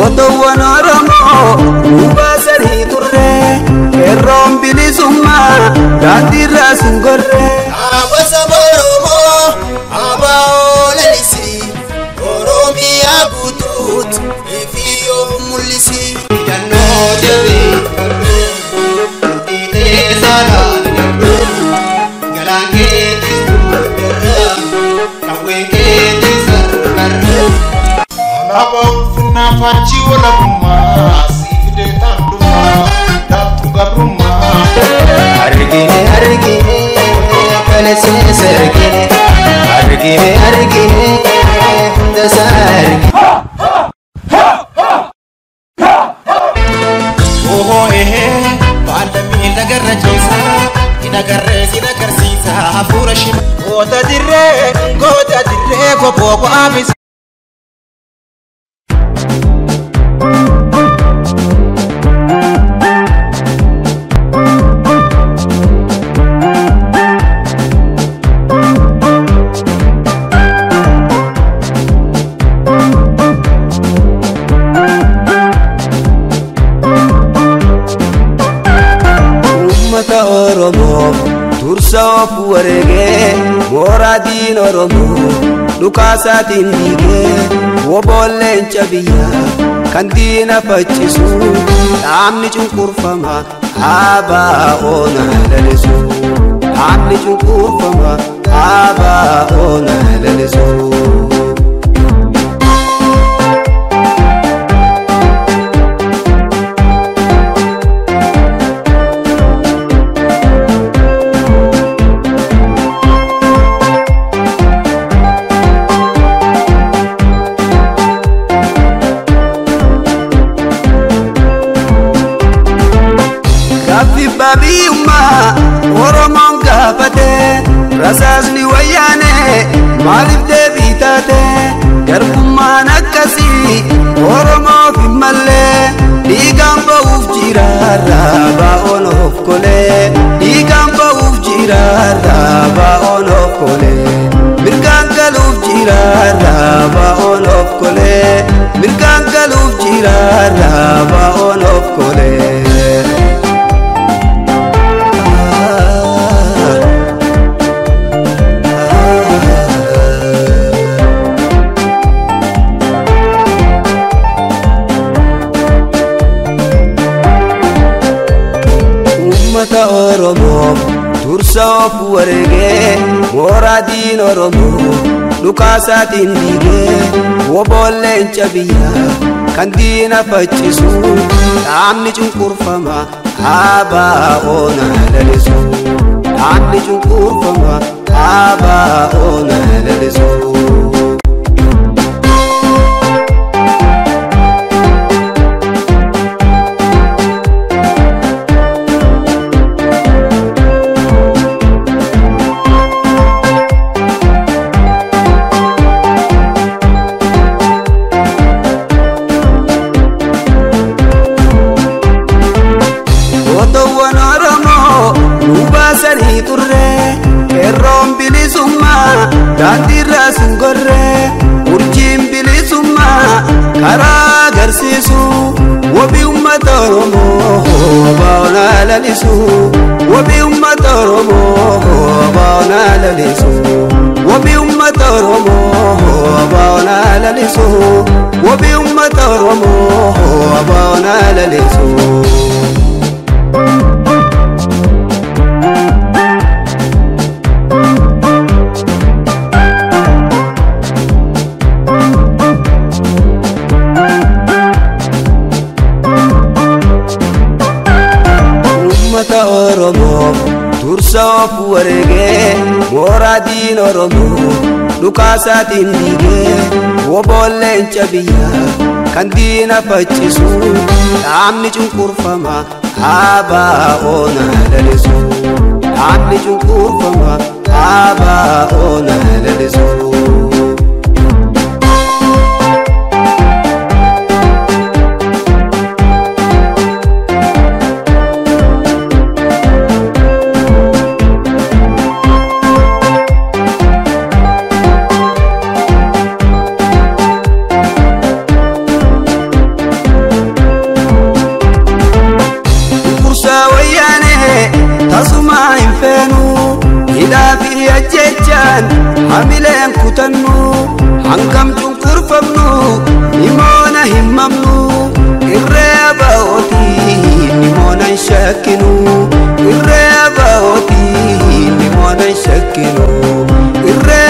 Otowan Oromo Ubasari Turre Kerrom Bilisumma Dandira Sungorre Abasa Oromo Abao Lelisi Oromi Abutut Efio Mulisi Janno Devi Ite Sara Galange Tisura Kawenge Tisara Alabo Nafachi wala buma sifide tanduma datu gabruma Argine kale sergine argine hunda sargi oho balami nagarra jisa inagarre sinagarsiisa hafura shima gota dirre ko bobo abis Oromo Tursa Puarege Moradin Oromo Lukasa Tindige Wobolen Chabia Kandina Pachisu Amni Chukurfama Aba Ona Lelesu Amni Chukurfama Aba Ona Lelesu Babi umma Oromon gafate Rasasni wayane Malif debitate Garbumma nakasi Oromo fimalle Digamba ufjirara Baon of kole Digamba ufjirara Baon of kole Mirkangal ufjirara Baon of kole Mirkangal ufjirara Baon of kole Oromo Tursa Puarege Moradin Oromo Lukasa Tindige Wobolen Chabia Kandina Pachisu Amni Chukurfama Aba Ona Lelesu Amni Chukurfama Aba Ona Lelesu Ubasari turre Kerrom bilisumma Dandira sungorre Urjim bilisumma Kara garsisu Wabi ummat Oromo Baona lalisu Wabi ummat Oromo Baona lalisu Wabi ummat Oromo Baona lalisu Wabi ummat Oromo Baona lalisu Oromo Tursa Puarege Moradin Oromo Lukasa Tindige Wobolen Chabia Kandina Pachisu Amni Chukurfama Aba Ona Lelesu Amni Chukurfama Aba Ona Lelesu Amileen kutannu hangam cunqurfamnu nimoona himmamnu irree abaa'ootii nimoona hin shakkinu irree abaa'ootii nimoona hin shakkinu irree